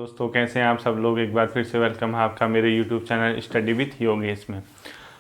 दोस्तों कैसे हैं आप सब लोग। एक बार फिर से वेलकम है आपका मेरे YouTube channel study with Yogesh में।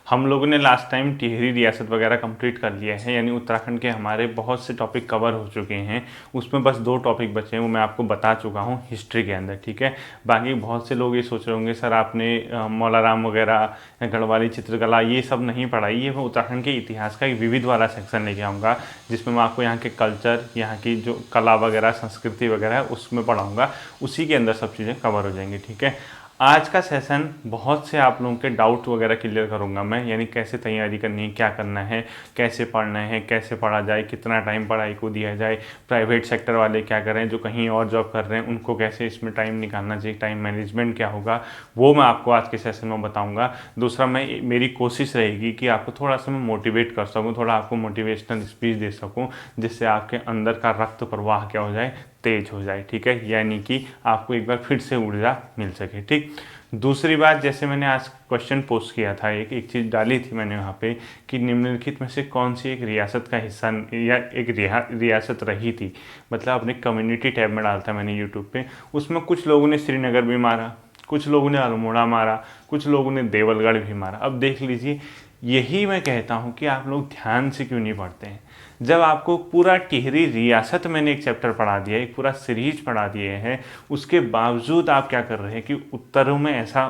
हम लोगों ने लास्ट टाइम टिहरी रियासत वगैरह कंप्लीट कर लिया है, यानी उत्तराखंड के हमारे बहुत से टॉपिक कवर हो चुके हैं। उसमें बस 2 टॉपिक बचे हैं, वो मैं आपको बता चुका हूँ हिस्ट्री के अंदर, ठीक है। बाकी बहुत से लोग ये सोच रहे होंगे सर आपने मौलाराम वगैरह या गढ़वाली चित्रकला ये सब नहीं पढ़ाई। ये मैं उत्तराखंड के इतिहास का एक विविध वाला सेक्शन लेके आऊँगा, जिसमें मैं आपको यहाँ के कल्चर, यहाँ की जो कला वगैरह, संस्कृति वगैरह है उसमें पढ़ाऊँगा। उसी के अंदर सब चीज़ें कवर हो जाएंगी, ठीक है। आज का सेशन बहुत से आप लोगों के डाउट वगैरह क्लियर करूंगा मैं, यानी कैसे तैयारी करनी है, क्या करना है, कैसे पढ़ना है, कैसे पढ़ा जाए, कितना टाइम पढ़ाई को दिया जाए, प्राइवेट सेक्टर वाले क्या करें, जो कहीं और जॉब कर रहे हैं उनको कैसे इसमें टाइम निकालना चाहिए, टाइम मैनेजमेंट क्या होगा, वो मैं आपको आज के सेशन में बताऊँगा। दूसरा, मेरी कोशिश रहेगी कि आपको थोड़ा सा मैं मोटिवेट कर सकूँ, थोड़ा आपको मोटिवेशनल स्पीच दे सकूँ, जिससे आपके अंदर का रक्त प्रवाह क्या हो जाए, तेज हो जाए, ठीक है। यानी कि आपको एक बार फिर से ऊर्जा मिल सके, ठीक। दूसरी बात, जैसे मैंने आज क्वेश्चन पोस्ट किया था, एक चीज़ डाली थी मैंने वहाँ पे कि निम्नलिखित में से कौन सी एक रियासत का हिस्सा या एक रियासत रही थी, मतलब अपने कम्युनिटी टैब में डालता मैंने यूट्यूब पे। उसमें कुछ लोगों ने श्रीनगर भी मारा, कुछ लोगों ने अल्मोड़ा मारा, कुछ लोगों ने देवलगढ़ भी मारा। अब देख लीजिए, यही मैं कहता हूँ कि आप लोग ध्यान से क्यों नहीं पढ़ते हैं। जब आपको पूरा टिहरी रियासत मैंने एक चैप्टर पढ़ा दिया, एक पूरा सीरीज पढ़ा दिए हैं, उसके बावजूद आप क्या कर रहे हैं कि उत्तरों में ऐसा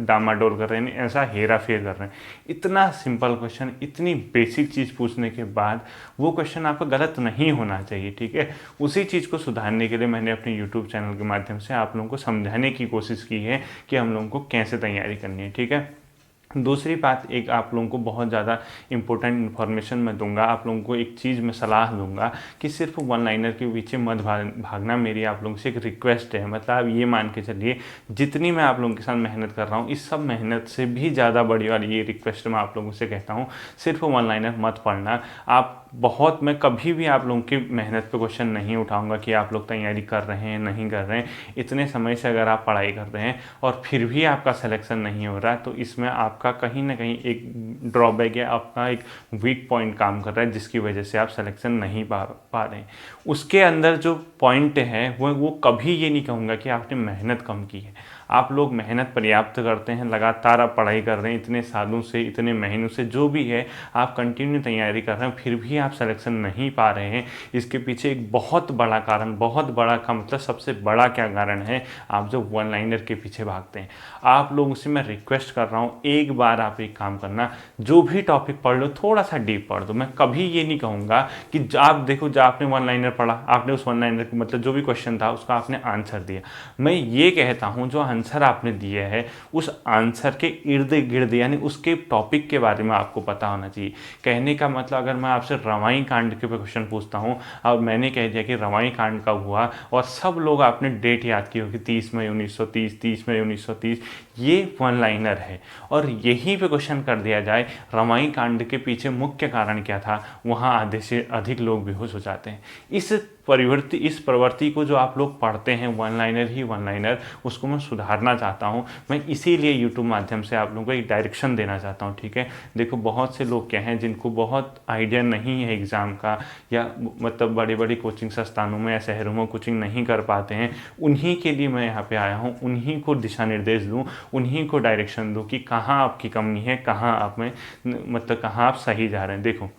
डामाडोल कर रहे हैं, ऐसा हेरा फेर कर रहे हैं। इतना सिंपल क्वेश्चन, इतनी बेसिक चीज़ पूछने के बाद वो क्वेश्चन आपका गलत नहीं होना चाहिए, ठीक है। उसी चीज़ को सुधारने के लिए मैंने अपने यूट्यूब चैनल के माध्यम से आप लोगों को समझाने की कोशिश की है कि हम लोगों को कैसे तैयारी करनी है, ठीक है। दूसरी बात, एक आप लोगों को बहुत ज़्यादा इंपॉर्टेंट इन्फॉर्मेशन मैं दूंगा, आप लोगों को एक चीज़ मैं सलाह दूंगा कि सिर्फ वन लाइनर के पीछे मत भागना। मेरी आप लोगों से एक रिक्वेस्ट है, मतलब आप ये मान के चलिए जितनी मैं आप लोगों के साथ मेहनत कर रहा हूँ, इस सब मेहनत से भी ज़्यादा बड़ी वाली ये रिक्वेस्ट मैं आप लोगों से कहता हूँ, सिर्फ वन लाइनर मत पढ़ना। मैं कभी भी आप लोगों की मेहनत पे क्वेश्चन नहीं उठाऊंगा कि आप लोग तैयारी कर रहे हैं नहीं कर रहे हैं। इतने समय से अगर आप पढ़ाई कर रहे हैं और फिर भी आपका सिलेक्शन नहीं हो रहा है, तो इसमें आपका कहीं ना कहीं एक ड्रॉबैक है, आपका एक वीक पॉइंट काम कर रहा है, जिसकी वजह से आप सिलेक्शन नहीं पा रहे हैं। उसके अंदर जो पॉइंट है वो कभी ये नहीं कहूँगा कि आपने मेहनत कम की है। आप लोग मेहनत पर्याप्त करते हैं, लगातार आप पढ़ाई कर रहे हैं, इतने सालों से, इतने महीनों से, जो भी है आप कंटिन्यू तैयारी कर रहे हैं, फिर भी आप सिलेक्शन नहीं पा रहे हैं। इसके पीछे एक बहुत बड़ा कारण, बहुत बड़ा का मतलब सबसे बड़ा क्या कारण है, आप जो वन लाइनर के पीछे भागते हैं। आप लोगों से मैं रिक्वेस्ट कर रहा हूँ, एक बार आप एक काम करना, जो भी टॉपिक पढ़ लो थोड़ा सा डीप पढ़ दो। मैं कभी ये नहीं कहूँगा कि आप देखो, जो आपने वन लाइनर पढ़ा, आपने उस वन लाइनर मतलब जो भी क्वेश्चन था उसका आपने आंसर दिया। मैं ये कहता हूँ जो आंसर आपने दिया है उस आंसर के इर्द गिर्द, यानी उसके टॉपिक के बारे में आपको पता होना चाहिए। कहने का मतलब, अगर मैं आपसे रवाई कांड के क्वेश्चन पूछता हूँ और मैंने कह दिया कि रवाई कांड कब हुआ, और सब लोग आपने डेट याद की होगी 30 मई 1930, 30 मई 1930, ये वन लाइनर है। और यहीं पे क्वेश्चन कर दिया जाए रवाई कांड के पीछे मुख्य कारण क्या था, वहाँ आधे से अधिक लोग बेहोश हो जाते हैं। इस प्रवृत्ति को जो आप लोग पढ़ते हैं वन लाइनर ही वन लाइनर, उसको मैं सुधारना चाहता हूँ। मैं इसीलिए यूट्यूब माध्यम से आप लोगों को एक डायरेक्शन देना चाहता हूँ, ठीक है। देखो, बहुत से लोग क्या हैं जिनको बहुत आइडिया नहीं है एग्ज़ाम का, या मतलब बड़ी बड़ी कोचिंग संस्थानों में या शहरों में कोचिंग नहीं कर पाते हैं, उन्हीं के लिए मैं यहाँ पे आया हूँ। उन्हीं को दिशा निर्देश दूँ, उन्हीं को डायरेक्शन दूँ कि कहाँ आपकी कमी है, कहाँ आप में मतलब कहाँ आप सही जा रहे हैं। देखो,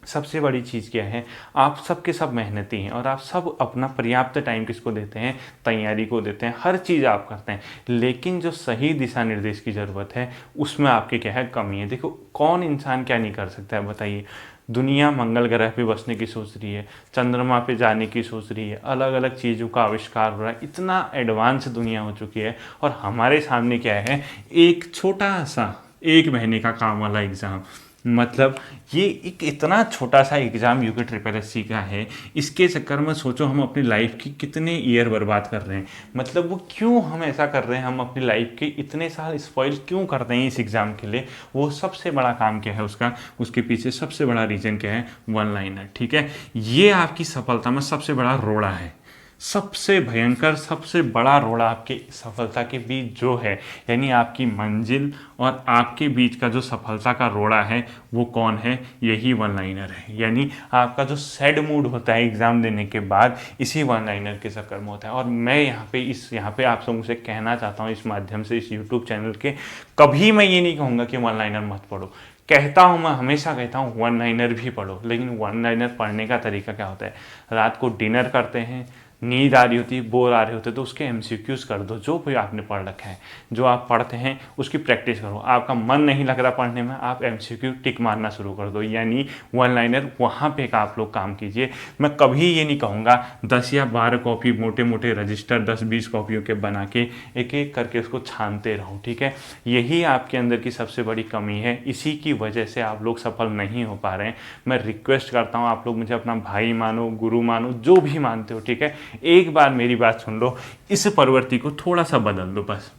सबसे बड़ी चीज़ क्या है, आप सब के सब मेहनती हैं और आप सब अपना पर्याप्त टाइम किसको देते हैं, तैयारी को देते हैं, हर चीज़ आप करते हैं, लेकिन जो सही दिशा निर्देश की ज़रूरत है उसमें आपकी क्या है, कमी है। देखो, कौन इंसान क्या नहीं कर सकता है, बताइए। दुनिया मंगल ग्रह पे बसने की सोच रही है, चंद्रमा पे जाने की सोच रही है, अलग अलग चीज़ों का आविष्कार हो रहा है, इतना एडवांस दुनिया हो चुकी है, और हमारे सामने क्या है, एक छोटा सा 1 महीने का काम वाला एग्ज़ाम। मतलब ये एक इतना छोटा सा एग्ज़ाम यूके ट्रिपल एससी का है, इसके चक्कर में सोचो हम अपनी लाइफ की कितने ईयर बर्बाद कर रहे हैं। मतलब वो क्यों हम ऐसा कर रहे हैं, हम अपनी लाइफ के इतने साल स्पॉइल क्यों कर रहे हैं इस एग्ज़ाम के लिए। वो सबसे बड़ा काम क्या है उसका, उसके पीछे सबसे बड़ा रीज़न क्या है, वन लाइनर, ठीक है। ये आपकी सफलता में सबसे बड़ा रोड़ा है। सबसे भयंकर, सबसे बड़ा रोड़ा आपके सफलता के बीच जो है, यानी आपकी मंजिल और आपके बीच का जो सफलता का रोड़ा है, वो कौन है? यही वन लाइनर है। यानी आपका जो सैड मूड होता है एग्ज़ाम देने के बाद, इसी वन लाइनर के चक्कर में होता है। और मैं यहाँ पे आप सबसे कहना चाहता हूँ इस माध्यम से, इस यूट्यूब चैनल के, कभी मैं ये नहीं कहूँगा कि वन लाइनर मत पढ़ो। कहता हूँ, मैं हमेशा कहता हूँ वन लाइनर भी पढ़ो, लेकिन वन लाइनर पढ़ने का तरीका क्या होता है? रात को डिनर करते हैं, नींद आ रही होती है, बोर आ रहे होते, तो उसके एमसीक्यूज कर दो, जो भी आपने पढ़ रखा है, जो आप पढ़ते हैं उसकी प्रैक्टिस करो। आपका मन नहीं लग रहा पढ़ने में, आप एमसीक्यू टिक मारना शुरू कर दो, यानी वन लाइनर वहाँ पे आप लोग काम कीजिए। मैं कभी ये नहीं कहूँगा 10 या 12 कॉपी मोटे मोटे रजिस्टर 10-20 कॉपियों के बना के एक एक करके उसको छानते रहो, ठीक है? यही आपके अंदर की सबसे बड़ी कमी है, इसी की वजह से आप लोग सफल नहीं हो पा रहे हैं। मैं रिक्वेस्ट करता हूँ, आप लोग मुझे अपना भाई मानो, गुरु मानो, जो भी मानते हो, ठीक है? एक बार मेरी बात सुन लो, इस प्रवृत्ति को थोड़ा सा बदल दो, बस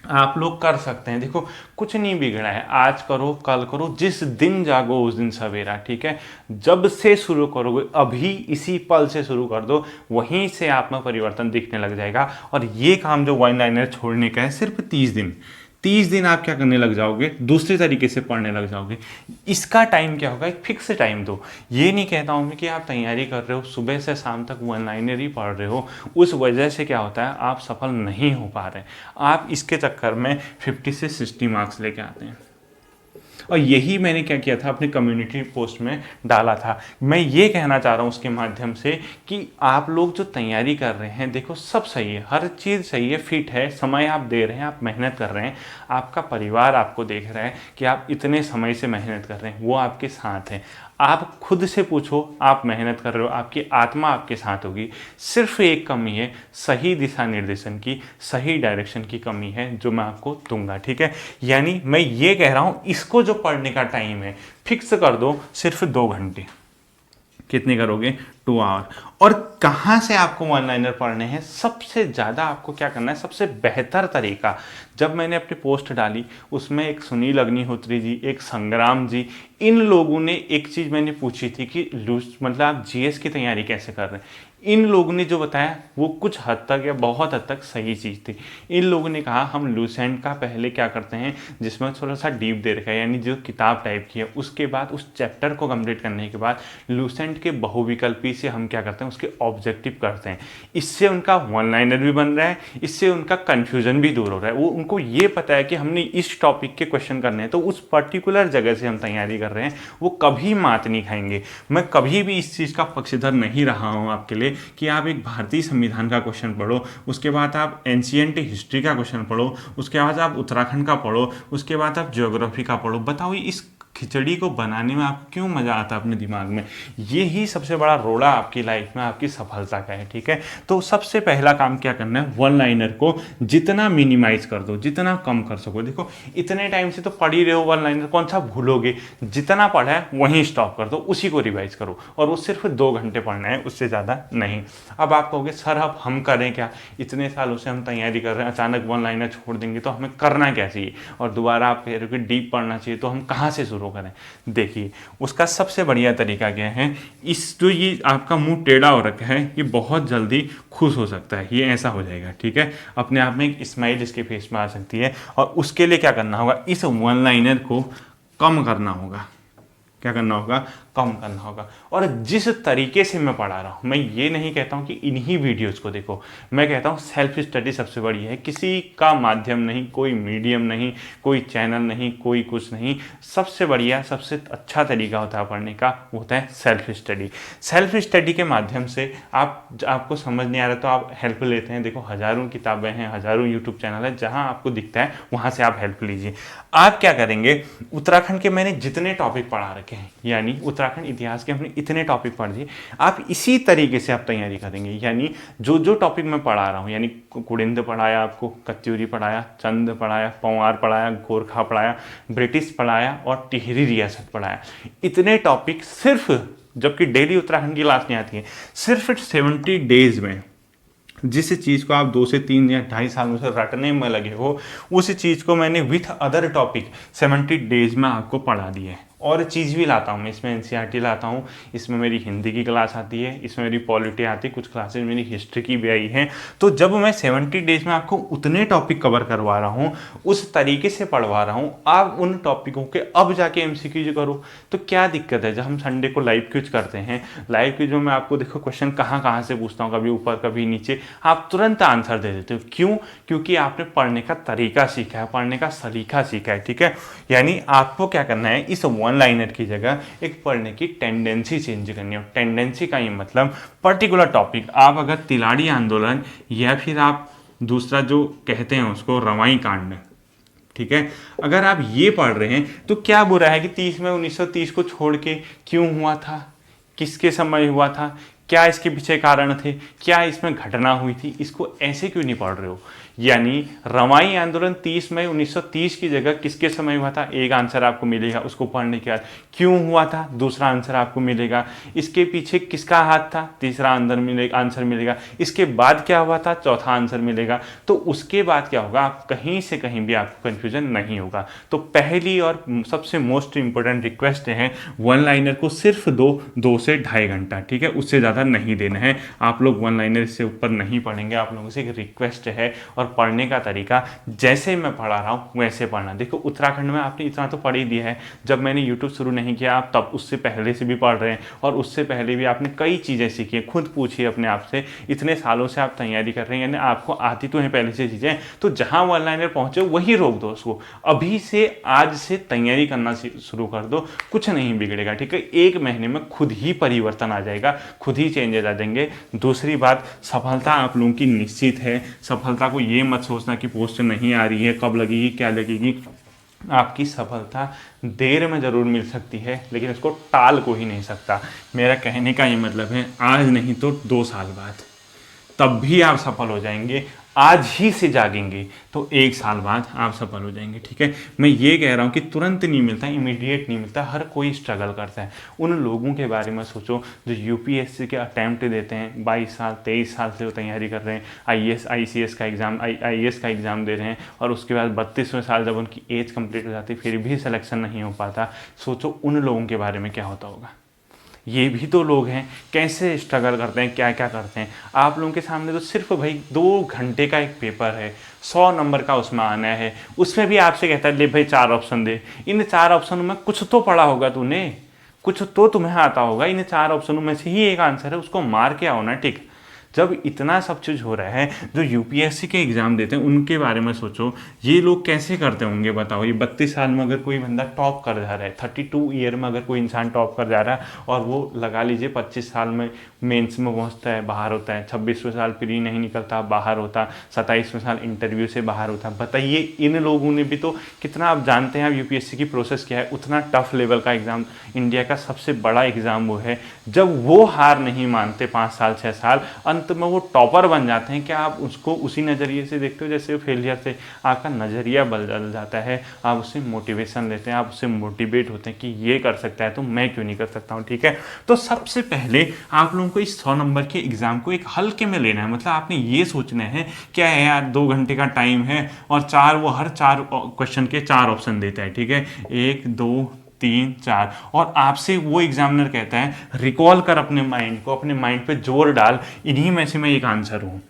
आप लोग कर सकते हैं। देखो, कुछ नहीं बिगड़ा है, आज करो, कल करो, जिस दिन जागो उस दिन सवेरा, ठीक है? जब से शुरू करोगे, अभी इसी पल से शुरू कर दो, वहीं से आप में परिवर्तन दिखने लग जाएगा। और ये काम जो वन लाइनर छोड़ने का है, सिर्फ 30 दिन आप क्या करने लग जाओगे? दूसरे तरीके से पढ़ने लग जाओगे। इसका टाइम क्या होगा? एक फिक्स टाइम दो। ये नहीं कहता हूँ मैं कि आप तैयारी कर रहे हो, सुबह से शाम तक वन लाइनर ही पढ़ रहे हो, उस वजह से क्या होता है, आप सफल नहीं हो पा रहे। आप इसके चक्कर में 50 से 60 मार्क्स लेके आते हैं। और यही मैंने क्या किया था, अपने कम्युनिटी पोस्ट में डाला था। मैं ये कहना चाह रहा हूँ उसके माध्यम से कि आप लोग जो तैयारी कर रहे हैं, देखो सब सही है, हर चीज़ सही है, फिट है, समय आप दे रहे हैं, आप मेहनत कर रहे हैं, आपका परिवार आपको देख रहा है कि आप इतने समय से मेहनत कर रहे हैं, वो आपके साथ हैं। आप खुद से पूछो, आप मेहनत कर रहे हो, आपकी आत्मा आपके साथ होगी। सिर्फ एक कमी है, सही दिशा निर्देशन की, सही डायरेक्शन की कमी है, जो मैं आपको दूंगा, ठीक है? यानी मैं ये कह रहा हूँ, इसको जो पढ़ने का टाइम है फिक्स कर दो, सिर्फ 2 घंटे। कितने करोगे? 2 आवर। और कहाँ से आपको वन लाइनर पढ़ने हैं? सबसे ज़्यादा आपको क्या करना है, सबसे बेहतर तरीका, जब मैंने अपनी पोस्ट डाली उसमें एक सुनील अग्निहोत्री जी, एक संग्राम जी, इन लोगों ने एक चीज़ मैंने पूछी थी कि मतलब आप जीएस की तैयारी कैसे कर रहे हैं। इन लोगों ने जो बताया वो कुछ हद तक या बहुत हद तक सही चीज़ थी। इन लोगों ने कहा हम लूसेंट का पहले क्या करते हैं, जिसमें थोड़ा सा डीप दे रखा है, यानी जो किताब टाइप की है, उसके बाद उस चैप्टर को कंप्लीट करने के बाद लूसेंट के बहुविकल्पी से हम क्या करते हैं, उसके ऑब्जेक्टिव करते हैं। इससे उनका वन लाइनर भी बन रहा है, इससे उनका कन्फ्यूजन भी दूर हो रहा है। वो उनको ये पता है कि हमने इस टॉपिक के क्वेश्चन करने हैं, तो उस पर्टिकुलर जगह से हम तैयारी कर रहे हैं, वो कभी मात नहीं खाएंगे। मैं कभी भी इस चीज़ का पक्षधर नहीं रहा हूँ आपके लिए कि आप एक भारतीय संविधान का क्वेश्चन पढ़ो, उसके बाद आप एंशिएंट हिस्ट्री का क्वेश्चन पढ़ो, उसके बाद आप उत्तराखंड का पढ़ो, उसके बाद आप ज्योग्राफी का पढ़ो। बताओ इस खिचड़ी को बनाने में आपको क्यों मज़ा आता है अपने दिमाग में? ये ही सबसे बड़ा रोड़ा आपकी लाइफ में आपकी सफलता का है, ठीक है? तो सबसे पहला काम क्या करना है, वन लाइनर को जितना मिनिमाइज कर दो, जितना कम कर सको। देखो, इतने टाइम से तो पढ़ ही रहे हो वन लाइनर, कौन सा भूलोगे? जितना पढ़ा है वहीं स्टॉप कर दो, उसी को रिवाइज करो, और वो सिर्फ 2 घंटे पढ़ना है, उससे ज़्यादा नहीं। अब आप कहोगे सर अब हम करें क्या, इतने सालों से हम तैयारी कर रहे हैं, अचानक वन लाइनर छोड़ देंगे तो हमें करना क्या चाहिए? और दोबारा आप कह रहे हो कि डीप पढ़ना चाहिए, तो हम कहाँ से शुरू करें? देखिए, उसका सबसे बढ़िया तरीका क्या है, इस जो ये आपका मुंह टेढ़ा हो रखा है, ये बहुत जल्दी खुश हो सकता है, ये ऐसा हो जाएगा, ठीक है? अपने आप में एक स्माइल इसके फेस में आ सकती है। और उसके लिए क्या करना होगा, इस वन लाइनर को कम करना होगा। क्या करना होगा? कम करना होगा। और जिस तरीके से मैं पढ़ा रहा हूँ, मैं ये नहीं कहता हूँ कि इन्हीं वीडियोस को देखो, मैं कहता हूँ सेल्फ स्टडी सबसे बड़ी है। किसी का माध्यम नहीं, कोई मीडियम नहीं, कोई चैनल नहीं, कोई कुछ नहीं। सबसे बढ़िया, सबसे अच्छा तरीका होता है पढ़ने का, वो होता है सेल्फ स्टडी। सेल्फ स्टडी के माध्यम से आपको समझ नहीं आ रहा तो आप हेल्प लेते हैं। देखो, हज़ारों किताबें हैं, हज़ारों यूट्यूब चैनल है, जहाँ आपको दिखता है वहाँ से आप हेल्प लीजिए। आप क्या करेंगे, उत्तराखंड के मैंने जितने टॉपिक पढ़ा रखे हैं, यानी उत्तराखंड इतिहास के हमने इतने टॉपिक पढ़ दिए, आप इसी तरीके से आप तैयारी करेंगे। यानी जो जो टॉपिक मैं पढ़ा रहा हूँ, यानी कुड़िंद पढ़ाया आपको, कत्यूरी पढ़ाया, चंद पढ़ाया, पंवार पढ़ाया, गोरखा पढ़ाया, ब्रिटिश पढ़ाया और टिहरी रियासत पढ़ाया, इतने टॉपिक सिर्फ, जबकि डेली उत्तराखंड की क्लास नहीं आती है, सिर्फ 70 डेज में जिस चीज़ को आप 2 से 3 या 2.5 सालों से रटने में लगे हो, उस चीज़ को मैंने विथ अदर टॉपिक 70 डेज में आपको पढ़ा दिया है। और चीज़ भी लाता हूँ मैं, इसमें एनसीईआरटी लाता हूँ, इसमें मेरी हिंदी की क्लास आती है, इसमें मेरी पॉलिटी आती है, कुछ क्लासेज मेरी हिस्ट्री की भी आई हैं। तो जब मैं 70 डेज में आपको उतने टॉपिक कवर करवा रहा हूँ, उस तरीके से पढ़वा रहा हूँ, आप उन टॉपिकों के अब जाके एमसीक्यू करो तो क्या दिक्कत है। जब हम संडे को लाइव क्विज करते हैं, लाइव क्विज में मैं आपको देखो क्वेश्चन कहाँ कहाँ से पूछता हूँ, कभी ऊपर कभी नीचे, आप तुरंत आंसर दे देते हो। क्यों? क्योंकि आपने पढ़ने का तरीका सीखा है, पढ़ने का सलीका सीखा है, ठीक है। यानी आपको क्या करना है, इस वन लाइनर की जगह एक पढ़ने की टेंडेंसी चेंज करनी है। टेंडेंसी का ये मतलब पर्टिकुलर टॉपिक, आप अगर तिलाड़ी आंदोलन या फिर आप दूसरा जो कहते हैं उसको रवाई कांड, ठीक है, अगर आप ये पढ़ रहे हैं तो क्या बुरा है कि 30 में 1930 को छोड़ के क्यों हुआ था, किसके समय हुआ था, क्या इसके पीछे कारण थे, क्या इसमें घटना हुई थी, इसको ऐसे क्यों नहीं पढ़ रहे हो। यानी रवाई आंदोलन 30 मई 1930 की जगह किसके समय हुआ था, एक आंसर आपको मिलेगा, उसको पढ़ने के बाद क्यों हुआ था, दूसरा आंसर आपको मिलेगा, इसके पीछे किसका हाथ था, तीसरा आंसर मिलेगा, इसके बाद क्या हुआ था, चौथा आंसर मिलेगा। तो उसके बाद क्या होगा, आप कहीं से कहीं भी आपको कन्फ्यूजन नहीं होगा। तो पहली और सबसे मोस्ट इंपॉर्टेंट रिक्वेस्ट है, वन लाइनर को सिर्फ 2 से 2.5 घंटा, ठीक है, उससे ज़्यादा नहीं देना है। आप लोग वन लाइनर से ऊपर नहीं पढ़ेंगे, आप लोगों से एक रिक्वेस्ट है। और पढ़ने का तरीका जैसे मैं पढ़ा रहा हूँ वैसे पढ़ना। देखो उत्तराखंड में आपने इतना तो पढ़ ही दिया है, जब मैंने यूट्यूब शुरू नहीं किया आप तब उससे पहले से भी पढ़ रहे हैं, और उससे पहले भी आपने कई चीज़ें सीखी हैं। खुद पूछिए अपने आप से, इतने सालों से आप तैयारी कर रहे हैं, यानी आपको आती तो है पहले से चीज़ें, तो जहाँ वन लाइनर पहुँचे वहीं रोक दो उसको, अभी से आज से तैयारी करना शुरू कर दो, कुछ नहीं बिगड़ेगा, ठीक है। 1 महीने में खुद ही परिवर्तन आ जाएगा, खुद ही चेंजेस आ जाएंगे। दूसरी बात, सफलता आप लोगों की निश्चित है। सफलता को ये मत सोचना कि पोस्ट नहीं आ रही है, कब लगेगी, क्या लगेगी। आपकी सफलता देर में ज़रूर मिल सकती है, लेकिन उसको टाल को ही नहीं सकता। मेरा कहने का ये मतलब है, आज नहीं तो 2 साल बाद तब भी आप सफल हो जाएंगे। आज ही से जागेंगे तो 1 साल बाद आप सफल हो जाएंगे, ठीक है। मैं ये कह रहा हूँ कि तुरंत नहीं मिलता, इमीडिएट नहीं मिलता, हर कोई स्ट्रगल करता है। उन लोगों के बारे में सोचो जो यूपीएससी के अटैम्प्ट देते हैं, 22 साल 23 साल से वो तैयारी कर रहे हैं, आईएएस आईसीएस का एग्ज़ाम, आईएएस का एग्ज़ाम दे रहे हैं, और उसके बाद 32वें साल जब उनकी एज कंप्लीट हो जाती है फिर भी सिलेक्शन नहीं हो पाता। सोचो उन लोगों के बारे में क्या होता होगा। ये भी तो लोग हैं, कैसे स्ट्रगल करते हैं, क्या क्या करते हैं। आप लोगों के सामने तो सिर्फ भाई 2 घंटे का एक पेपर है, 100 नंबर का उसमें आना है, उसमें भी आपसे कहता है ले भाई 4 ऑप्शन दे। इन 4 ऑप्शनों में कुछ तो पढ़ा होगा तूने, कुछ तो तुम्हें आता होगा, इन 4 ऑप्शनों में से ही एक आंसर है, उसको मार के आओ ना, ठीक। जब इतना सब चीज़ हो रहा है, जो यूपीएससी के एग्ज़ाम देते हैं उनके बारे में सोचो, ये लोग कैसे करते होंगे बताओ। ये 32 साल में अगर कोई बंदा टॉप कर जा रहा है, 32 ईयर में अगर कोई इंसान टॉप कर जा रहा है, और वो लगा लीजिए 25 साल में मेंस में पहुंचता है, बाहर होता है, 26वें साल प्री नहीं निकलता, बाहर होता, 27वें साल इंटरव्यू से बाहर होता। बताइए इन लोगों ने भी तो कितना, आप जानते हैं आप यूपीएससी की प्रोसेस क्या है, उतना टफ लेवल का एग्ज़ाम, इंडिया का सबसे बड़ा एग्ज़ाम वो है। जब वो हार नहीं मानते 5 साल 6 साल, अंत में वो टॉपर बन जाते हैं, क्या आप उसको उसी नज़रिए से देखते हो जैसे फेलियर से? आपका नज़रिया बदल जाता है, आप उससे मोटिवेशन लेते हैं, आप उससे मोटिवेट होते हैं कि ये कर सकता है तो मैं क्यों नहीं कर सकता हूँ, ठीक है। तो सबसे पहले आप लोगों को इस 100 नंबर के एग्ज़ाम को एक हल्के में लेना है। मतलब आपने ये सोचना है क्या है यार, 2 घंटे का टाइम है, और वो हर 4 क्वेश्चन के 4 ऑप्शन देता है, ठीक है, 1 2 3 4, और आपसे वो एग्जामिनर कहता है रिकॉल कर अपने माइंड को, अपने माइंड पे जोर डाल, इन्हीं में से मैं एक आंसर हूँ।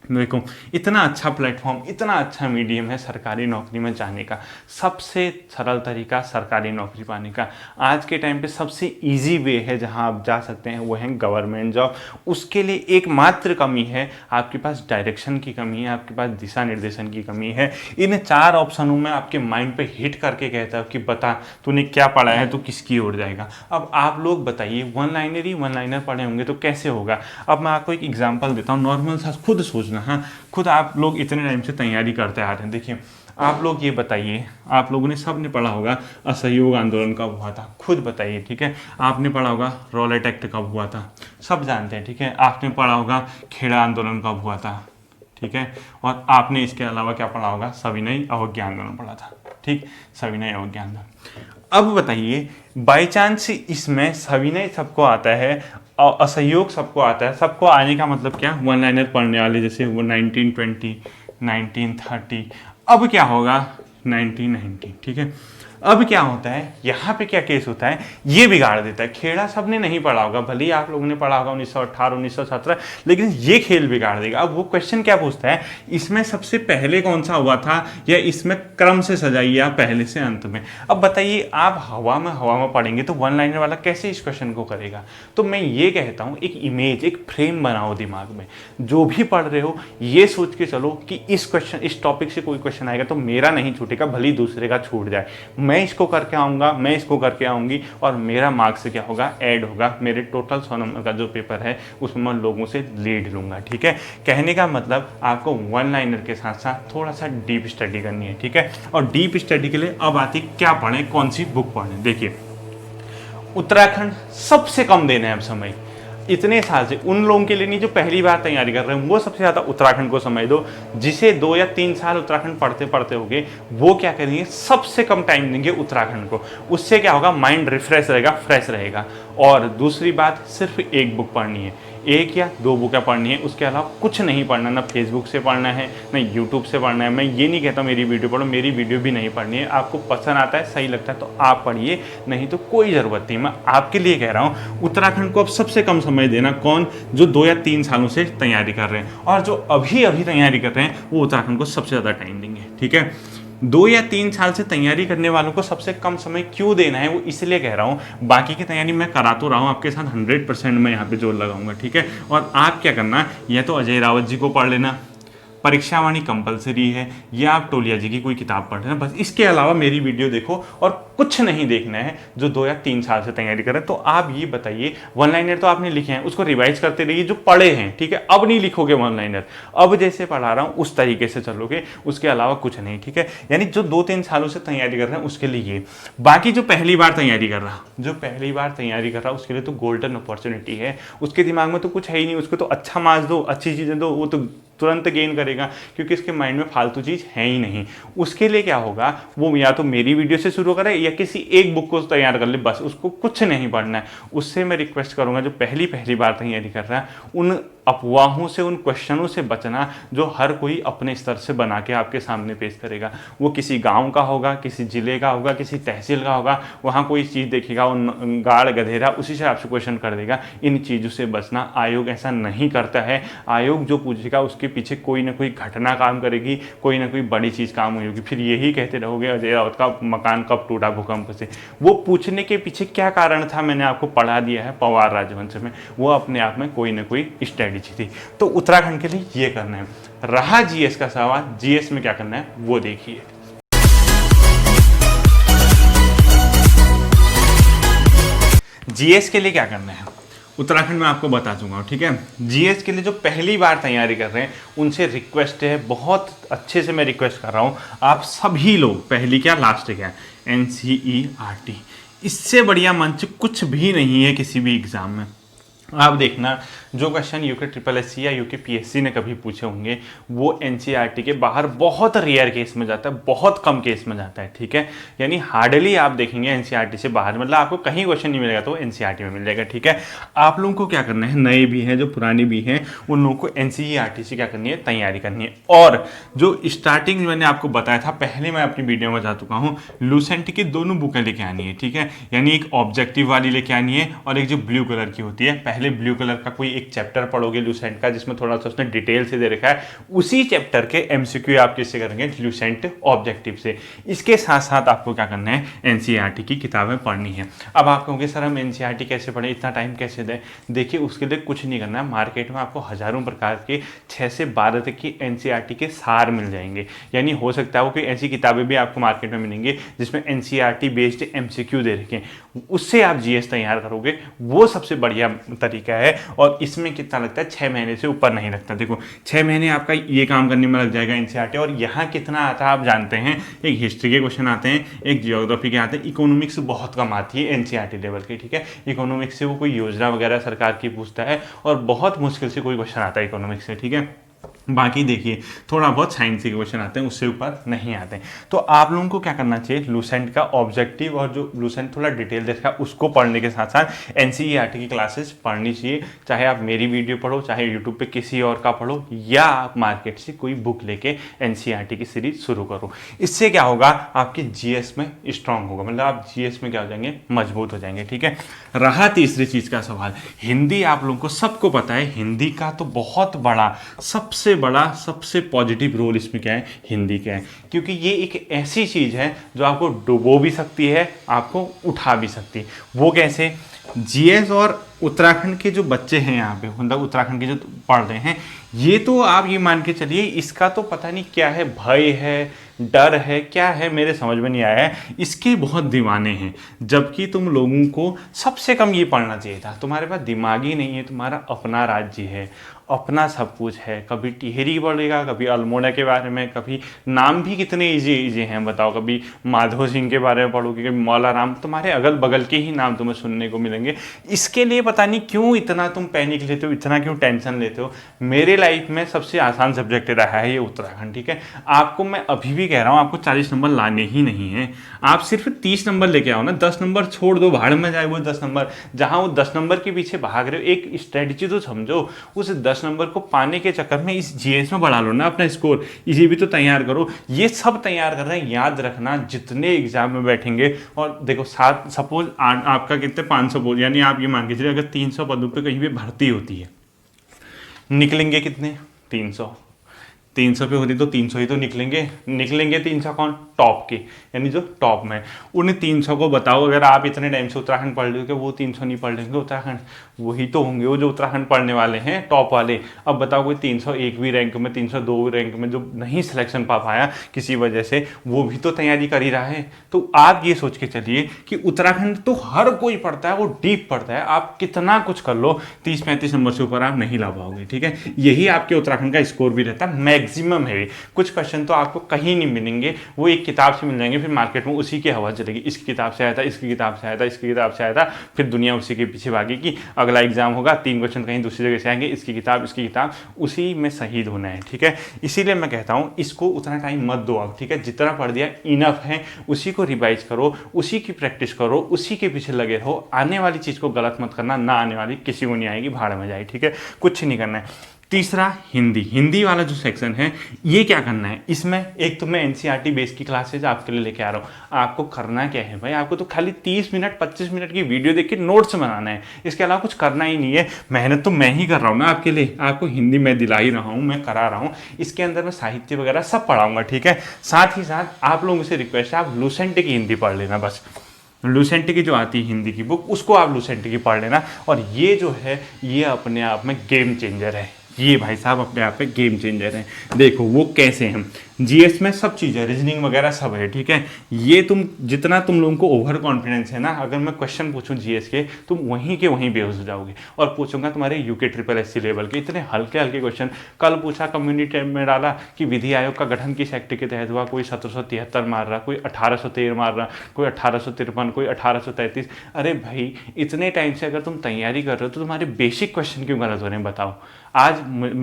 देखो इतना अच्छा प्लेटफॉर्म, इतना अच्छा मीडियम है सरकारी नौकरी में जाने का। सबसे सरल तरीका सरकारी नौकरी पाने का, आज के टाइम पे सबसे इजी वे है जहां आप जा सकते हैं, वो है गवर्नमेंट जॉब। उसके लिए एकमात्र कमी है आपके पास डायरेक्शन की कमी है, आपके पास दिशा निर्देशन की कमी है। इन 4 ऑप्शनों में आपके माइंड पे हिट करके कहता है कि बता तूने क्या पढ़ा है, तो किसकी ओर जाएगा। अब आप लोग बताइए, वन लाइनर पढ़े होंगे तो कैसे होगा। अब मैं आपको एक एग्जाम्पल देता हूँ, नॉर्मल सा, खुद सोचना। हाँ, खुद आप लोग इतने टाइम से तैयारी करते आ रहे हैं। देखिए आप लोग ये बताइए, आप लोगों ने सब ने पढ़ा होगा असहयोग आंदोलन कब हुआ था, खुद बताइए, ठीक है। आपने पढ़ा होगा रॉलेट एक्ट कब हुआ था, सब जानते हैं, ठीक है। आपने पढ़ा होगा खेड़ा आंदोलन कब हुआ था, ठीक है। और आपने इसके अलावा क्या पढ़ा होगा, सविनय अवज्ञा आंदोलन पढ़ा था, ठीक, सविनय अवज्ञा आंदोलन। अब बताइए बाई चांस इसमें सविनय सबको आता है और असहयोग सबको आता है, सबको आने का मतलब क्या, वन लाइनर पढ़ने वाले, जैसे वो 1920 1930, अब क्या होगा 1990, ठीक है। अब क्या होता है, यहाँ पे क्या केस होता है, ये बिगाड़ देता है। खेड़ा सबने नहीं पढ़ा होगा, भले ही आप लोगों ने पढ़ा होगा 1918 1917, लेकिन ये खेल बिगाड़ देगा। अब वो क्वेश्चन क्या पूछता है, इसमें सबसे पहले कौन सा हुआ था, या इसमें क्रम से सजाइए आप पहले से अंत में। अब बताइए, आप हवा में पढ़ेंगे तो वन लाइनर वाला कैसे इस क्वेश्चन को करेगा। तो मैं ये कहता हूँ, एक इमेज, एक फ्रेम बनाओ दिमाग में, जो भी पढ़ रहे हो ये सोच के चलो कि इस टॉपिक से कोई क्वेश्चन आएगा तो मेरा नहीं छूटेगा, भले दूसरे का छूट जाए, मैं इसको करके आऊँगा, मैं इसको करके आऊँगी, और मेरा मार्क्स से क्या होगा, ऐड होगा, मेरे टोटल 100 नंबर का जो पेपर है उसमें मैं लोगों से लीड लूँगा। ठीक है, कहने का मतलब आपको वन लाइनर के साथ साथ थोड़ा सा डीप स्टडी करनी है। ठीक है, और डीप स्टडी के लिए अब आती क्या पढ़ें, कौन सी बुक पढ़ें। देखिए, उत्तराखंड सबसे कम देना है अब समय, इतने साल से उन लोगों के लिए नहीं जो पहली बार तैयारी कर रहे हैं, वो सबसे ज़्यादा उत्तराखंड को समय दो। जिसे 2 या 3 साल उत्तराखंड पढ़ते पढ़ते होंगे, वो क्या करेंगे, सबसे कम टाइम देंगे उत्तराखंड को। उससे क्या होगा, माइंड रिफ्रेश रहेगा, फ्रेश रहेगा। और दूसरी बात, सिर्फ एक बुक पढ़नी है, 1 या 2 बुकें पढ़नी है, उसके अलावा कुछ नहीं पढ़ना, ना फेसबुक से पढ़ना है, ना यूट्यूब से पढ़ना है। मैं ये नहीं कहता मेरी वीडियो पढ़ो, मेरी वीडियो भी नहीं पढ़नी है। आपको पसंद आता है, सही लगता है तो आप पढ़िए, नहीं तो कोई ज़रूरत नहीं। मैं आपके लिए कह रहा हूँ, उत्तराखंड को अब सबसे कम समय देना। कौन, जो 2 या 3 सालों से तैयारी कर रहे हैं, और जो अभी अभी तैयारी कर रहे हैं, वो उत्तराखंड को सबसे ज़्यादा टाइम देंगे। ठीक है, 2 या 3 साल से तैयारी करने वालों को सबसे कम समय क्यों देना है, वो इसलिए कह रहा हूँ। बाकी की तैयारी मैं करा तो रहा हूँ आपके साथ, 100% मैं यहाँ पे जोर लगाऊंगा। ठीक है, और आप क्या करना, या तो अजय रावत जी को पढ़ लेना, परीक्षावाणी कंपलसरी है, या आप टोलिया जी की कोई किताब पढ़ लेना, बस। इसके अलावा मेरी वीडियो देखो, और कुछ नहीं देखना है। जो 2 या 3 साल से तैयारी कर रहे हैं, तो आप ये बताइए, वन लाइनर तो आपने लिखे हैं, उसको रिवाइज करते रहिए जो पढ़े हैं। ठीक है, अब नहीं लिखोगे वन लाइनर, अब जैसे पढ़ा रहा हूँ उस तरीके से चलोगे, उसके अलावा कुछ नहीं। ठीक है, यानी जो 2-3 सालों से तैयारी कर रहे हैं उसके लिए ये। बाकी जो पहली बार तैयारी कर रहा, उसके लिए तो गोल्डन अपॉर्चुनिटी है। उसके दिमाग में तो कुछ है ही नहीं, उसको तो अच्छा मार्क्स दो, अच्छी चीज़ें दो, वो तो तुरंत गेन करेगा, क्योंकि इसके माइंड में फालतू चीज़ है ही नहीं। उसके लिए क्या होगा, वो या तो मेरी वीडियो से शुरू करे, या किसी एक बुक को तैयार कर ले, बस। उसको कुछ नहीं पढ़ना है। उससे मैं रिक्वेस्ट करूंगा, जो पहली बार तैयारी कर रहा है, उन अफवाहों से, उन क्वेश्चनों से बचना जो हर कोई अपने स्तर से बना के आपके सामने पेश करेगा। वो किसी गांव का होगा, किसी जिले का होगा, किसी तहसील का होगा, वहाँ कोई चीज़ देखेगा, वो गाड़ गधेरा, उसी से आपसे क्वेश्चन कर देगा। इन चीज़ों से बचना। आयोग ऐसा नहीं करता है। आयोग जो पूछेगा उसके पीछे कोई ना कोई घटना काम करेगी, कोई ना कोई बड़ी चीज़ काम हुई होगी। फिर यही कहते रहोगे अजय रावत का मकान कब टूटा भूकंप से। वो पूछने के पीछे क्या कारण था, मैंने आपको पढ़ा दिया है पवार राजवंश में। वो अपने आप में कोई ना कोई स्टडी थी। तो उत्तराखंड के लिए ये करना है। रहा जीएस का सवाल, जीएस में क्या करना है वो देखिए। जीएस के लिए क्या करना है उत्तराखंड में आपको बता दूंगा। ठीक है, जीएस के लिए जो पहली बार तैयारी कर रहे हैं उनसे रिक्वेस्ट है, बहुत अच्छे से मैं रिक्वेस्ट कर रहा हूं, आप सभी लोग, पहली क्या लास्ट क्या, एनसीईआरटी, इससे बढ़िया मंच कुछ भी नहीं है किसी भी एग्जाम में। आप देखना, जो क्वेश्चन यूके SSC या यूके PSC ने कभी पूछे होंगे, वो एनसीईआरटी के बाहर बहुत रेयर केस में जाता है, बहुत कम केस में जाता है। ठीक है, यानी हार्डली आप देखेंगे एनसीईआरटी से बाहर, मतलब आपको कहीं क्वेश्चन नहीं मिलेगा तो एनसीईआरटी में मिल जाएगा। ठीक है, आप लोगों को क्या करना है, नए भी हैं जो पुराने भी हैं, उन लोगों को एनसीईआरटी से क्या करनी है, तैयारी करनी है। और जो स्टार्टिंग मैंने आपको बताया था, पहले मैं अपनी वीडियो में जा चुका हूँ, लूसेंट की दोनों बुकें लेके आनी है। ठीक है, यानी एक ऑब्जेक्टिव वाली लेके आनी है, और एक जो ब्लू कलर की होती है। पहले ब्लू कलर का कोई एक चैप्टर पढ़ोगे लूसेंट का, जिसमें थोड़ा सा उसने डिटेल से दे रखा है, उसी चैप्टर के एमसीक्यू आप किससे करेंगे, लूसेंट ऑब्जेक्टिव से। इसके साथ साथ आपको क्या करना है, एनसीईआरटी की किताबें पढ़नी है। अब आप कहोगे सर हम एनसीईआरटी कैसे पढ़ें, इतना टाइम कैसे दें। देखिए, उसके लिए कुछ नहीं करना है, मार्केट में आपको हजारों प्रकार के 6 से 12 तक की एनसीईआरटी के सार मिल जाएंगे। यानी हो सकता है वो कोई ऐसी किताबें भी आपको मार्केट में मिलेंगी जिसमें एनसीईआरटी बेस्ड एमसीक्यू दे रखे हैं, उससे आप जीएस तैयार करोगे, वो सबसे बढ़िया तरीका है। और इसमें कितना लगता है, 6 महीने से ऊपर नहीं लगता। देखो 6 महीने आपका ये काम करने में लग जाएगा एनसीईआरटी। और यहाँ कितना आता है आप जानते हैं, एक हिस्ट्री के क्वेश्चन आते हैं, एक जियोग्राफी के आते हैं, इकोनॉमिक्स बहुत कम आती है एनसीईआरटी लेवल की। ठीक है, इकोनॉमिक्स से वो कोई योजना वगैरह सरकार की पूछता है, और बहुत मुश्किल से कोई क्वेश्चन आता है इकोनॉमिक्स से। ठीक है, बाकी देखिए थोड़ा बहुत साइंस के क्वेश्चन आते हैं, उससे ऊपर नहीं आते हैं। तो आप लोगों को क्या करना चाहिए, लूसेंट का ऑब्जेक्टिव और जो लूसेंट थोड़ा डिटेल देखा उसको पढ़ने के साथ साथ एनसीईआरटी की क्लासेस पढ़नी चाहिए। चाहे आप मेरी वीडियो पढ़ो, चाहे यूट्यूब पे किसी और का पढ़ो, या आप मार्केट से कोई बुक लेके एनसीईआरटी की सीरीज शुरू करो। इससे क्या होगा, आपकी जीएस में स्ट्रांग होगा, मतलब आप जीएस में क्या हो जाएंगे, मजबूत हो जाएंगे। ठीक है, रहा तीसरी चीज का सवाल, हिंदी आप लोगों को सबको पता है, हिंदी का तो बहुत बड़ा सबसे पॉजिटिव रोल इसमें क्या है, हिंदी का है। क्योंकि ये एक ऐसी चीज है जो आपको डुबो भी सकती है, आपको उठा भी सकती है। वो कैसे, जीएस और उत्तराखंड के जो बच्चे हैं यहाँ पे, मतलब उत्तराखंड के जो पढ़ रहे हैं, ये तो आप ये मान के चलिए इसका तो पता नहीं क्या है, भय है, डर है, क्या है, मेरे समझ में नहीं आया है, इसके बहुत दीवाने हैं। जबकि तुम लोगों को सबसे कम ये पढ़ना चाहिए था। तुम्हारे पास दिमाग ही नहीं है, तुम्हारा अपना राज्य है, अपना सब कुछ है। कभी टिहरी पढ़ेगा, कभी अल्मोड़ा के बारे में, कभी नाम भी कितने इजी इजी हैं बताओ, कभी माधो सिंह के बारे में पढ़ोगे, कभी मौला राम, तुम्हारे अगल बगल के ही नाम तुम्हें सुनने को मिलेंगे। इसके लिए पता नहीं क्यों इतना तुम पैनिक लेते हो, इतना क्यों टेंशन लेते हो। मेरे लाइफ में सबसे आसान सब्जेक्ट रहा है ये उत्तराखंड। ठीक है, आपको मैं अभी भी कह रहा हूँ, आपको 40 नंबर लाने ही नहीं है, आप सिर्फ 30 नंबर लेके आओ ना। 10 नंबर छोड़ दो, भाड़ में जाए वो 10 नंबर, जहां वो 10 नंबर के पीछे भाग रहे हो। एक स्ट्रेटजी तो समझो, उस 10 नंबर को पाने के चक्कर में इस जीएस में बढ़ा लो ना अपना स्कोर, इसे भी तो तैयार करो। ये सब तैयार कर रहे हैं, याद रखना जितने एग्जाम में बैठेंगे। और देखो, सात सपोज आपका कितने 500 बोल, यानी आप ये मान के चलिए अगर 300 पदों पे कहीं भी भर्ती होती है, निकलेंगे कितने, 300। 300 पे होती तो 300 ही तो निकलेंगे 300 कौन, टॉप के, यानी जो टॉप में। उन 300 को बताओ, अगर आप इतने टाइम से उत्तराखंड पढ़ रहे हो कि वो 300 नहीं पढ़ लेंगे उत्तराखंड, वही तो होंगे वो जो उत्तराखंड पढ़ने वाले हैं, टॉप वाले। अब बताओ कोई 301वीं रैंक में, 302 रैंक में जो नहीं सिलेक्शन पा पाया किसी वजह से, वो भी तो तैयारी कर ही रहा है। तो आप ये सोच के चलिए कि उत्तराखंड तो हर कोई पढ़ता है, वो डीप पढ़ता है, आप कितना कुछ कर लो, 30-35 नंबर से ऊपर आप नहीं ला पाओगे। ठीक है, यही आपके उत्तराखंड का स्कोर भी रहता है, मैक्सिमम है। कुछ क्वेश्चन तो आपको कहीं नहीं मिलेंगे, वो एक किताब से मिल जाएंगे, फिर मार्केट में उसी की हवा चलेगी, इसकी किताब से आया था, इसकी किताब से आया था, इसकी किताब से आया था, फिर दुनिया उसी के पीछे भागेगी। अगला एग्जाम होगा, 3 क्वेश्चन कहीं दूसरी जगह से आएंगे, इसकी किताब, उसी में शहीद होना है। ठीक है, इसीलिए मैं कहता हूँ इसको उतना टाइम मत दो आप। ठीक है, जितना पढ़ दिया इनफ है, उसी को रिवाइज करो, उसी की प्रैक्टिस करो, उसी के पीछे लगे रहो। आने वाली चीज़ को गलत मत करना, ना आने वाली किसी को नहीं आएगी, भाड़ में जाए। ठीक है, कुछ नहीं करना है। तीसरा, हिंदी वाला जो सेक्शन है, ये क्या करना है, इसमें एक तो मैं एनसीईआरटी बेस की क्लासेज आपके लिए लेके आ रहा हूँ। आपको करना क्या है भाई, आपको तो खाली 30 मिनट 25 मिनट की वीडियो देख के नोट्स बनाना है, इसके अलावा कुछ करना ही नहीं है। मेहनत तो मैं ही कर रहा हूँ ना आपके लिए, आपको हिंदी मैं दिला ही रहा हूँ, मैं करा रहा हूँ। इसके अंदर मैं साहित्य वगैरह सब पढ़ाऊंगा। ठीक है, साथ ही साथ आप लोगों से रिक्वेस्ट है, आप लूसेंट की हिंदी पढ़ लेना बस। लूसेंट की जो आती है हिंदी की बुक, उसको आप लूसेंट की पढ़ लेना। और ये जो है, ये अपने आप में गेम चेंजर है, ये भाई साहब अपने आप में गेम चेंजर है। देखो वो कैसे हैं, जीएस में सब चीज़ है, रीजनिंग वगैरह सब है। ठीक है, ये जितना तुम लोगों को ओवर कॉन्फिडेंस है ना, अगर मैं क्वेश्चन पूछूं जीएस के, तुम वहीं के वहीं बेहोश हो जाओगे। और पूछूंगा तुम्हारे यूके SSS लेवल के इतने हल्के हल्के क्वेश्चन। कल पूछा, कम्युनिटी में डाला कि विधि आयोग का गठन किस एक्ट के तहत हुआ, कोई 1773 मार रहा, कोई 1813 मार रहा, कोई 1853, कोई 1833। अरे भाई, इतने टाइम से अगर तुम तैयारी कर रहे हो तो तुम्हारे बेसिक क्वेश्चन क्यों गलत हो रहे हैं बताओ। आज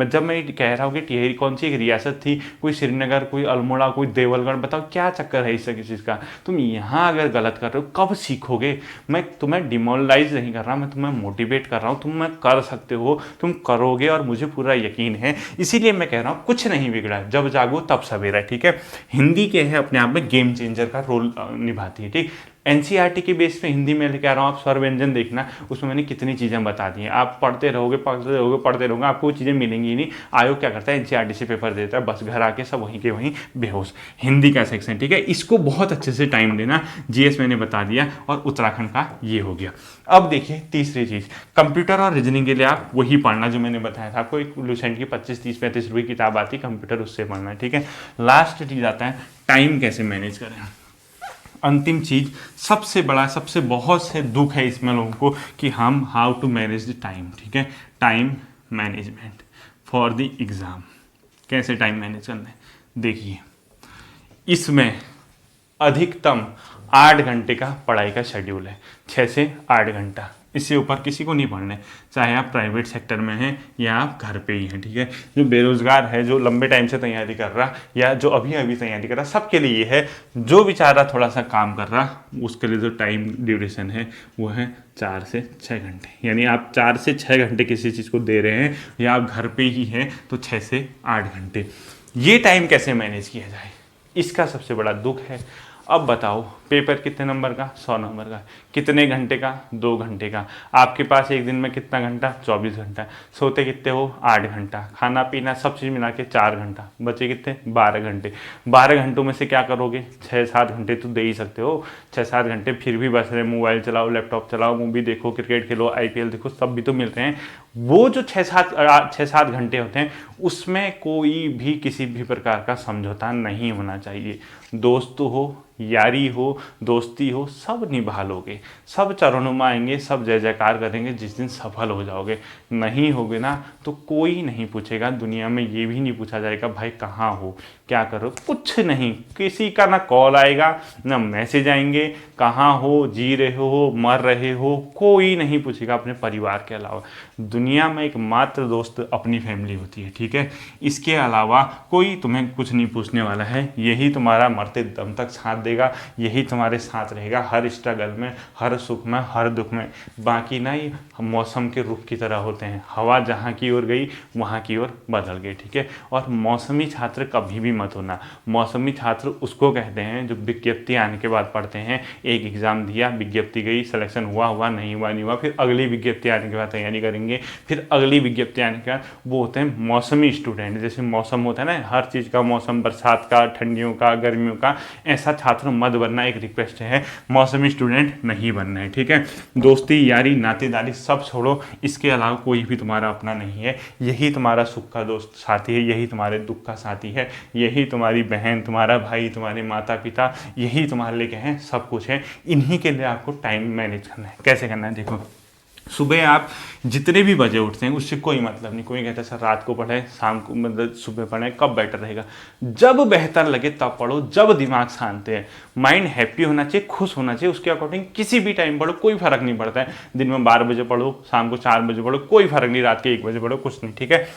जब मैं कह रहा हूँ कि टिहरी कौन सी एक रियासत थी, कोई श्रीनगर, कोई अल्मोड़ा, कोई देवलगढ़, बताओ क्या चक्कर है इससे किसी का। तुम यहाँ अगर गलत कर रहे हो कब सीखोगे। मैं तुम्हें डिमोरलाइज नहीं कर रहा, मैं तुम्हें मोटिवेट कर रहा हूँ, तुम कर सकते हो, तुम करोगे और मुझे पूरा यकीन है। इसीलिए मैं कह रहा हूँ कुछ नहीं बिगड़ा, जब जागो तब सवेरा। ठीक है, हिंदी के है अपने आप में गेम चेंजर का रोल निभाती है। ठीक, एनसीईआरटी के बेस पे हिंदी में लेकर आ रहा हूँ, आप स्वर व्यंजन देखना, उसमें मैंने कितनी चीज़ें बता दी हैं। आप पढ़ते रहोगे, आपको वो चीज़ें मिलेंगी ही नहीं। आयोग क्या करता है, एनसीईआरटी से पेपर देता है, बस घर आके सब वहीं के वहीं बेहोश। हिंदी का सेक्शन, ठीक है, इसको बहुत अच्छे से टाइम देना। जीएस मैंने बता दिया, और उत्तराखंड का ये हो गया। अब देखिए तीसरी चीज़, कंप्यूटर और रीजनिंग के लिए आप वही पढ़ना जो मैंने बताया था आपको। एक लूसेंट की 25-30-35 रुपये किताब आती, कंप्यूटर, उससे पढ़ना है। ठीक है, लास्ट चीज़ आता है टाइम कैसे मैनेज करें। अंतिम चीज, सबसे बड़ा, सबसे बहुत से दुख है इसमें लोगों को कि हम how to manage the time. ठीक है, time management for the exam, कैसे टाइम मैनेज करना है। देखिए, इसमें अधिकतम 8 घंटे का पढ़ाई का शेड्यूल है, 6 से 8 घंटा। इससे ऊपर किसी को नहीं पढ़ना है, चाहे आप प्राइवेट सेक्टर में हैं या आप घर पे ही हैं, ठीक है। जो बेरोजगार है, जो लंबे टाइम से तैयारी कर रहा या जो अभी अभी तैयारी कर रहा, सबके लिए ये है। जो बेचारा थोड़ा सा काम कर रहा उसके लिए जो टाइम ड्यूरेशन है वो है 4 से 6 घंटे। यानी आप 4 से 6 घंटे किसी चीज़ को दे रहे हैं या आप घर पे ही हैं तो 6 से 8 घंटे। ये टाइम कैसे मैनेज किया जाए, इसका सबसे बड़ा दुख है। अब बताओ, पेपर कितने नंबर का? 100 नंबर का। कितने घंटे का? 2 घंटे का। आपके पास एक दिन में कितना घंटा? 24 घंटा। सोते कितने हो? 8 घंटा। खाना पीना सब चीज़ मिला के 4 घंटा। बचे कितने? 12 घंटे। 12 घंटों में से क्या करोगे? 6-7 घंटे तो दे ही सकते हो। 6-7 घंटे फिर भी बच रहे। मोबाइल चलाओ, लैपटॉप चलाओ, मूवी देखो, क्रिकेट खेलो, IPL देखो, सब भी तो मिल रहे हैं। वो जो 6-7 घंटे होते हैं उसमें कोई भी किसी भी प्रकार का समझौता नहीं होना चाहिए। दोस्त हो, यारी हो, दोस्ती हो, सब निभा लोगे, सब चरणों में आएंगे, सब जय जयकार करेंगे जिस दिन सफल हो जाओगे। नहीं होगे ना तो कोई नहीं पूछेगा, दुनिया में ये भी नहीं पूछा जाएगा भाई कहाँ हो, क्या करो, कुछ नहीं। किसी का ना कॉल आएगा ना मैसेज आएंगे, कहाँ हो, जी रहे हो, मर रहे हो, कोई नहीं पूछेगा अपने परिवार के अलावा। दुनिया में एक मात्र दोस्त अपनी फैमिली होती है, ठीक है। इसके अलावा कोई तुम्हें कुछ नहीं पूछने वाला है। यही तुम्हारा मरते दम तक साथ देगा, यही तुम्हारे साथ रहेगा हर स्ट्रगल में, हर सुख में, हर दुख में। बाकी ना ये मौसम के रुख की तरह होते हैं, हवा जहाँ की ओर गई वहाँ की ओर बदल गई, ठीक है। और मौसमी छात्र कभी भी मत होना। मौसमी छात्र उसको कहते हैं जो विज्ञप्ति आने के बाद पढ़ते हैं। एक एग्ज़ाम दिया, विज्ञप्ति गई, सिलेक्शन हुआ, नहीं हुआ, फिर अगली विज्ञप्ति आने के बाद तैयारी करेंगे, फिर अगली विज्ञप्ति आने के बाद, वो होते हैं मौसमी स्टूडेंट। जैसे मौसम होता है ना, हर चीज़ का मौसम, बरसात का, ठंडियों का, गर्मियों का, ऐसा छात्र मत बनना। एक रिक्वेस्ट है, मौसमी स्टूडेंट नहीं बनना है, ठीक है। दोस्ती यारी नातेदारी सब छोड़ो, इसके अलावा कोई भी तुम्हारा अपना नहीं है। यही तुम्हारा सुख का दोस्त साथी है, यही तुम्हारे दुख का साथी है, यही तुम्हारी बहन, तुम्हारा भाई, तुम्हारे माता पिता, यही तुम्हारे लिए क्या है, सब कुछ है। इन्हीं के लिए आपको टाइम मैनेज करना है। कैसे करना है देखो, सुबह आप जितने भी बजे उठते हैं उससे कोई मतलब नहीं। कोई कहता है सर रात को पढ़े, शाम को, मतलब सुबह पढ़े, कब बेटर रहेगा? जब बेहतर लगे तब पढ़ो, जब दिमाग शांत है, माइंड हैप्पी होना चाहिए, खुश होना चाहिए, उसके अकॉर्डिंग किसी भी टाइम पढ़ो, कोई फर्क नहीं पड़ता है। दिन में 12 बजे पढ़ो, शाम को 4 बजे पढ़ो, कोई फर्क नहीं, रात के 1 बजे पढ़ो, कुछ नहीं, ठीक है।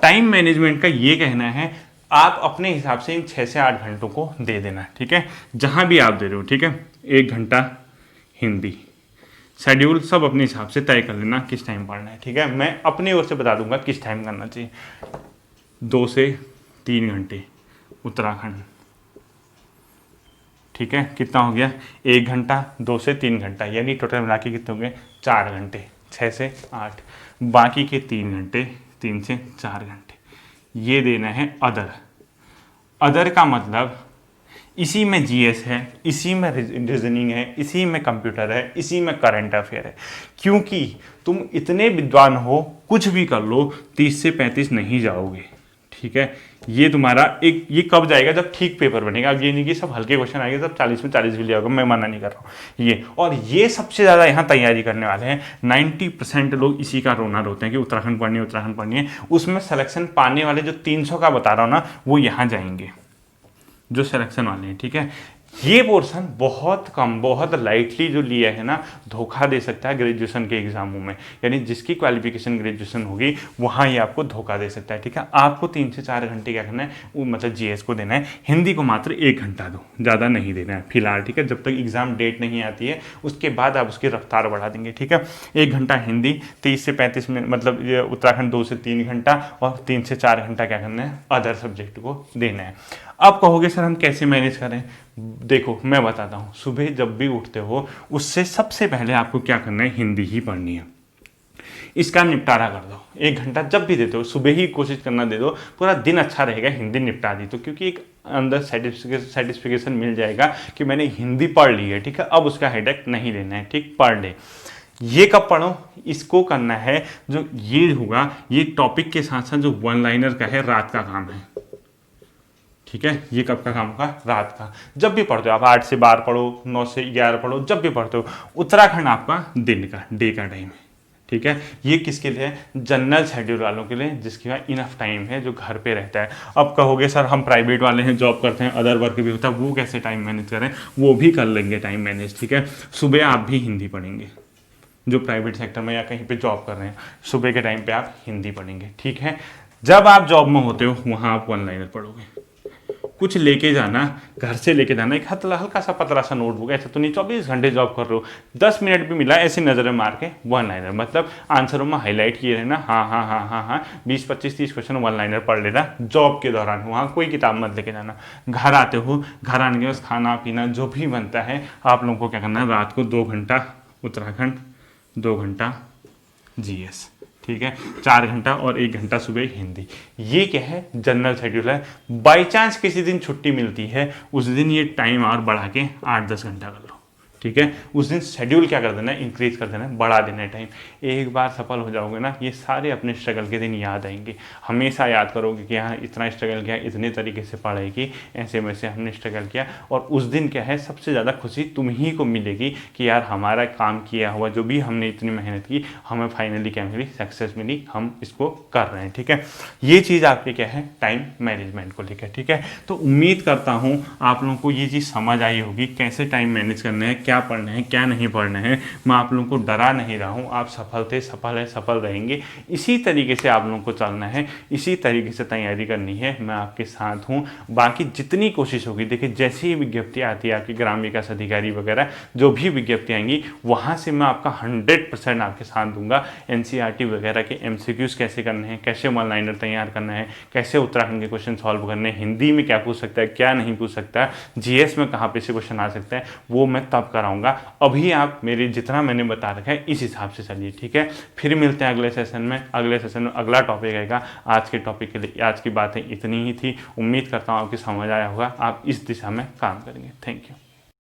टाइम मैनेजमेंट का ये कहना है, आप अपने हिसाब से इन 6 से 8 घंटों को दे देना, ठीक है, जहां भी आप दे रहे हो, ठीक है। 1 घंटा हिंदी, शेड्यूल सब अपने हिसाब से तय कर लेना किस टाइम पढ़ना है, ठीक है। मैं अपनी ओर से बता दूंगा किस टाइम करना चाहिए। 2 से 3 घंटे उत्तराखंड, ठीक है। कितना हो गया? 1 घंटा, 2 से 3 घंटा, यानी टोटल मिला के कितने हो गए? 4 घंटे, 6 से 8। बाकी के 3 घंटे, 3 से 4 घंटे ये देना है अदर। अदर का मतलब इसी में GS है, इसी में रीजनिंग है, इसी में कंप्यूटर है, इसी में करंट अफेयर है। क्योंकि तुम इतने विद्वान हो, कुछ भी कर लो, 30 से 35 नहीं जाओगे, ठीक है। ये तुम्हारा एक, ये कब जाएगा? जब ठीक पेपर बनेगा। अब ये नहीं कि सब हल्के क्वेश्चन आएंगे तब 40 में 40 भी ले आओगे, मैं मना नहीं कर रहा हूँ ये। और ये सबसे ज़्यादा यहाँ तैयारी करने वाले हैं। 90% लोग इसी का रोना रोते हैं कि उत्तराखंड पढ़नी है, उत्तराखंड पढ़नी है। उसमें सिलेक्शन पाने वाले जो 300 का बता रहा हूँ ना, वो यहाँ जाएंगे, जो सिलेक्शन वाले हैं, ठीक है। ये पोर्शन बहुत कम, बहुत लाइटली जो लिया है ना, धोखा दे सकता है ग्रेजुएशन के एग्जामों में। यानी जिसकी क्वालिफिकेशन ग्रेजुएशन होगी वहाँ ये आपको धोखा दे सकता है, ठीक है। आपको 3 से 4 घंटे क्या करना है, वो मतलब GS को देना है। हिंदी को मात्र 1 घंटा दो, ज़्यादा नहीं देना है फिलहाल, ठीक है। जब तक एग्जाम डेट नहीं आती है उसके बाद आप उसकी रफ्तार बढ़ा देंगे, ठीक है। 1 घंटा हिंदी, 30 से 35 मिनट, मतलब ये उत्तराखंड 2 से 3 घंटा, और 3 से 4 घंटा क्या करना है, अदर सब्जेक्ट को देना है। अब कहोगे सर हम कैसे मैनेज करें? देखो मैं बताता हूँ। सुबह जब भी उठते हो उससे सबसे पहले आपको क्या करना है, हिंदी ही पढ़नी है। इसका निपटारा कर दो। 1 घंटा जब भी देते हो सुबह ही कोशिश करना दे दो, पूरा दिन अच्छा रहेगा हिंदी निपटा दी तो, क्योंकि एक अंदर सेटिस्फिकेशन मिल जाएगा कि मैंने हिंदी पढ़ ली है, ठीक है। अब उसका हेडेक नहीं लेना है, ठीक, पढ़ ले। ये कब पढ़ो? इसको करना है जो ये होगा, ये टॉपिक के साथ साथ जो 1 लाइनर का है, रात का काम है, ठीक है। ये कब का काम का? रात का। जब भी पढ़ते हो आप 8 से 12 पढ़ो, 9 से 11 पढ़ो, जब भी पढ़ते हो। उत्तराखंड आपका दिन का, डे का टाइम है, ठीक है। ये किसके लिए है? जनरल शेड्यूल वालों के लिए, जिसके पास इनफ टाइम है, जो घर पे रहता है। अब कहोगे सर हम प्राइवेट वाले हैं, जॉब करते हैं, अदर वर्क भी होता है, वो कैसे टाइम मैनेज करें? वो भी कर लेंगे टाइम मैनेज, ठीक है। सुबह आप भी हिंदी पढ़ेंगे, जो प्राइवेट सेक्टर में या कहीं पे जॉब कर रहे हैं, सुबह के टाइम पे आप हिंदी पढ़ेंगे, ठीक है। जब आप जॉब में होते हो वहाँ आप वन लाइनर पढ़ोगे। कुछ लेके जाना, घर से लेके जाना, एक हल्का सा पतला सा नोटबुक, ऐसा तो नहीं 24 घंटे जॉब कर रहे हो, 10 मिनट भी मिला ऐसी नज़रें मार के वन लाइनर, मतलब आंसरों में हाईलाइट किए रहना, हाँ हाँ हाँ हाँ हाँ, 20 25 30 क्वेश्चन वन लाइनर पढ़ लेना जॉब के दौरान। वहाँ कोई किताब मत लेके जाना। घर आते हो, घर आने के बाद खाना पीना जो भी बनता है आप लोगों को क्या करना है, रात को 2 घंटा उत्तराखंड, 2 घंटा जीएस, ठीक है, 4 घंटा और 1 घंटा सुबह हिंदी। ये क्या है, जनरल शेड्यूल है। बाई चांस किसी दिन छुट्टी मिलती है, उस दिन ये टाइम और बढ़ा के 8-10 घंटा कर लो, ठीक है। उस दिन शेड्यूल क्या कर देना है, इंक्रीज कर देना है, बढ़ा देना है टाइम। एक बार सफल हो जाओगे ना, ये सारे अपने स्ट्रगल के दिन याद आएंगे, हमेशा याद करोगे कि हाँ इतना स्ट्रगल किया, इतने तरीके से पढ़ाई की, ऐसे में से हमने स्ट्रगल किया। और उस दिन क्या है, सबसे ज़्यादा खुशी तुम ही को मिलेगी कि यार हमारा काम किया हुआ, जो भी हमने इतनी मेहनत की, हमें फाइनली क्या मिली, सक्सेस मिली, हम इसको कर रहे हैं, ठीक है। ये चीज़ आपके क्या है, टाइम मैनेजमेंट को लेकर, ठीक है। तो उम्मीद करता हूँ आप लोगों को ये चीज़ समझ आई होगी, कैसे टाइम मैनेज करना है, क्या पढ़ना है क्या नहीं पढ़ना है। मैं आप लोगों को डरा नहीं रहा हूँ, आप सफल थे, सफल है, सफल रहेंगे। इसी तरीके से आप लोगों को चलना है, इसी तरीके से तैयारी करनी है। मैं आपके साथ हूँ। बाकी जितनी कोशिश होगी, देखिए जैसी ही विज्ञप्ति आती है आपकी ग्राम विकास अधिकारी वगैरह, जो भी विज्ञप्ति आएंगी वहाँ से मैं आपका 100% आपके साथ दूंगा। एनसीईआरटी वगैरह के एमसीक्यूज कैसे करने हैं, कैसे वन लाइनर तैयार करना है, कैसे उत्तराखंड के क्वेश्चन सॉल्व करने हैं, हिंदी में क्या पूछ सकता है क्या नहीं पूछ सकता, जीएस में कहाँ पे से क्वेश्चन आ सकता है, वो मैं तब कराऊंगा। अभी आप मेरे जितना मैंने बता रखा है इस हिसाब से चलिए, ठीक है। फिर मिलते हैं अगले सेशन में। अगले सेशन में अगला टॉपिक आएगा। आज के टॉपिक के लिए आज की बातें इतनी ही थी। उम्मीद करता हूँ आपकी समझ आया होगा, आप इस दिशा में काम करेंगे। Thank you.